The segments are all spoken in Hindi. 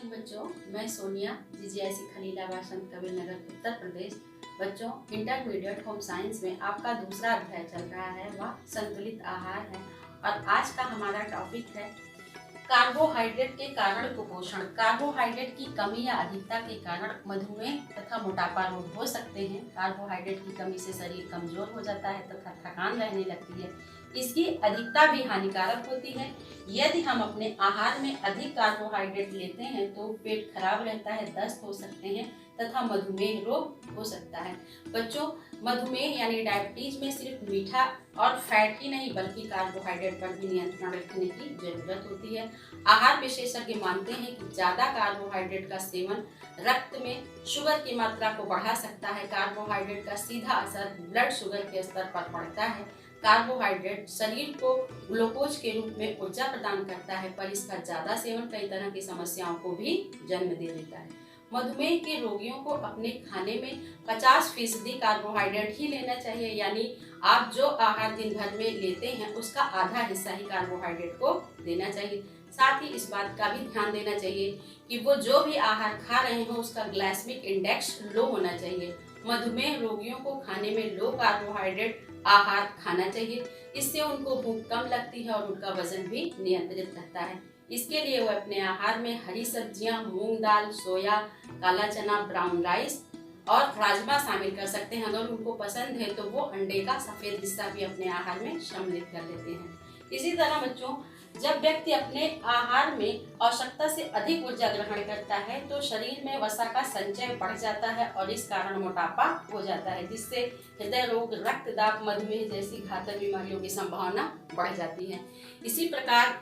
बच्चों, मैं सोनिया जीजीआईसी खलीलाबाद संत कबीर नगर उत्तर प्रदेश। बच्चों, इंटरमीडिएट होम साइंस में आपका दूसरा अध्याय चल रहा है, वह संतुलित आहार है। और आज का हमारा टॉपिक है कार्बोहाइड्रेट के कारण कुपोषण। कार्बोहाइड्रेट की कमी या अधिकता के कारण मधुमेह तथा मोटापा रोग हो सकते हैं। कार्बोहाइड्रेट की कमी से शरीर कमजोर हो जाता है तथा थकान रहने लगती है। इसकी अधिकता भी हानिकारक होती है। यदि हम अपने आहार में अधिक कार्बोहाइड्रेट लेते हैं तो पेट खराब रहता है, दस्त हो सकते हैं तथा मधुमेह रोग हो सकता है। बच्चों, मधुमेह यानी डायबिटीज में सिर्फ मीठा और फैट ही नहीं बल्कि कार्बोहाइड्रेट पर भी नियंत्रण रखने की जरूरत होती है। आहार विशेषज्ञ मानते हैं कि ज्यादा कार्बोहाइड्रेट का सेवन रक्त में शुगर की मात्रा को बढ़ा सकता है। कार्बोहाइड्रेट का सीधा असर ब्लड शुगर के स्तर पर पड़ता है। कार्बोहाइड्रेट शरीर को ग्लूकोज के रूप में ऊर्जा प्रदान करता है, पर इसका ज्यादा सेवन कई तरह की समस्याओं को भी जन्म दे देता है। मधुमेह के रोगियों को अपने खाने में 50% कार्बोहाइड्रेट ही लेना चाहिए, यानी आप जो आहार दिन भर में लेते हैं उसका आधा हिस्सा ही कार्बोहाइड्रेट को देना चाहिए। साथ ही इस बात का भी ध्यान देना चाहिए कि वो जो भी आहार खा रहे हो उसका ग्लाइसेमिक इंडेक्स लो होना चाहिए। मधुमेह रोगियों को खाने में लो कार्बोहाइड्रेट आहार खाना चाहिए। इससे उनको भूख कम लगती है और उनका वजन भी नियंत्रित रहता है। इसके लिए वो अपने आहार में हरी सब्जियां, मूंग दाल, सोया, काला चना, ब्राउन राइस और राजमा शामिल कर सकते हैं। अगर उनको पसंद है तो वो अंडे का सफेद हिस्सा भी अपने आहार में सम्मिलित कर लेते हैं। इसी तरह बच्चों, जब व्यक्ति अपने आहार में आवश्यकता से अधिक ऊर्जा ग्रहण करता है तो शरीर में वसा का संचय बढ़ जाता है और इस कारण मोटापा हो जाता है, जिससे हृदय रोग, रक्तदाब, मधुमेह जैसी घातक बीमारियों की संभावना बढ़ जाती है। इसी प्रकार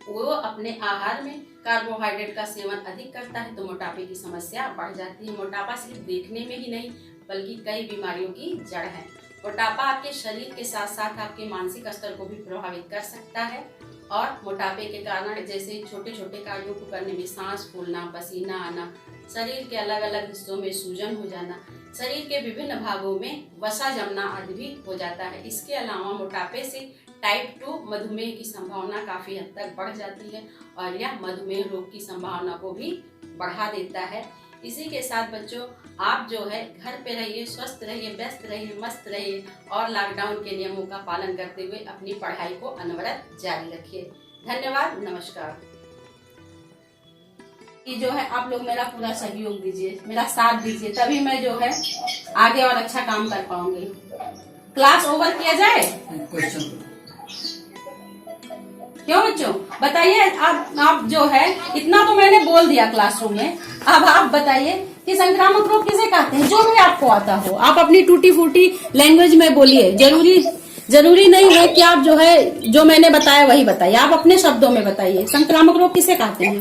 वो अपने आहार में कार्बोहाइड्रेट का सेवन अधिक करता है तो मोटापे की समस्या बढ़ जाती है। मोटापा सिर्फ देखने में ही नहीं बल्कि कई बीमारियों की जड़ है। मोटापा आपके शरीर के साथ साथ आपके मानसिक स्तर को भी प्रभावित कर सकता है और मोटापे के कारण जैसे छोटे छोटे कार्यों को करने में सांस फूलना, पसीना आना, शरीर के अलग अलग हिस्सों में सूजन हो जाना, शरीर के विभिन्न भागों में वसा जमना आदि भी हो जाता है। इसके अलावा मोटापे से टाइप 2 मधुमेह की संभावना काफी हद तक बढ़ जाती है और यह मधुमेह रोग की संभावना को भी बढ़ा देता है। इसी के साथ बच्चों, आप जो है घर पे रहिए, स्वस्थ रहिए, व्यस्त रहिए, मस्त रहिए और लॉकडाउन के नियमों का पालन करते हुए अपनी पढ़ाई को अनवरत जारी रखिए। धन्यवाद, नमस्कार। कि जो है आप लोग मेरा पूरा सहयोग दीजिए, मेरा साथ दीजिए, तभी मैं जो है आगे और अच्छा काम कर पाऊंगी। क्लास ओवर किया जाए? क्यों बच्चों बताइए। आप जो है इतना तो मैंने बोल दिया क्लासरूम में, अब आप बताइए कि संक्रामक रोग किसे कहते हैं। जो भी आपको आता हो आप अपनी टूटी फूटी लैंग्वेज में बोलिए। जरूरी नहीं है कि आप जो है जो मैंने बताया वही बताइए, आप अपने शब्दों में बताइए। संक्रामक रोग किसे कहते हैं?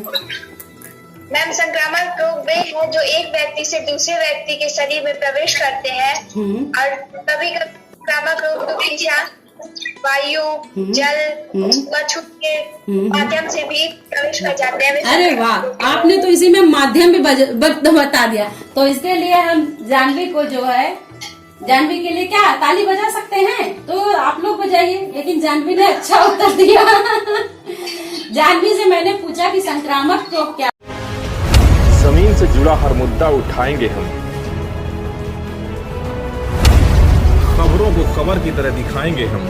मैम, संक्रामक रोग वे हैं जो एक व्यक्ति से दूसरे व्यक्ति के शरीर में प्रवेश करते हैं और कभी संक्रामक रोग वायु, जल व छूत के माध्यम से भी प्रवेश कर जाते हैं। अरे वाह, आपने तो इसी में माध्यम भी बता दिया। तो इसके लिए हम जानवी को जो है, जानवी के लिए क्या ताली बजा सकते हैं? तो आप लोग बजाइए, लेकिन जानवी ने अच्छा उत्तर दिया। जानवी से मैंने पूछा कि संक्रामक रोग क्या। जमीन से जुड़ा हर मुद्दा उठाएंगे हम, खबरों को खबर की तरह दिखाएंगे हम।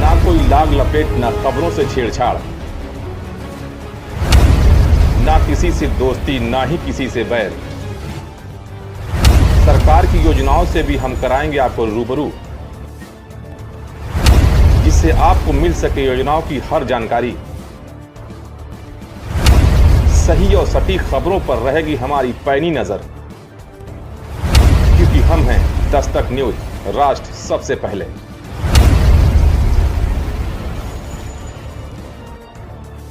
ना कोई लाग लपेट, ना खबरों से छेड़छाड़, ना किसी से दोस्ती, ना ही किसी से बैर। सरकार की योजनाओं से भी हम कराएंगे आपको रूबरू, जिससे आपको मिल सके योजनाओं की हर जानकारी। सही और सटीक खबरों पर रहेगी हमारी पैनी नजर, क्योंकि हम हैं दस्तक न्यूज, राष्ट्र सबसे पहले।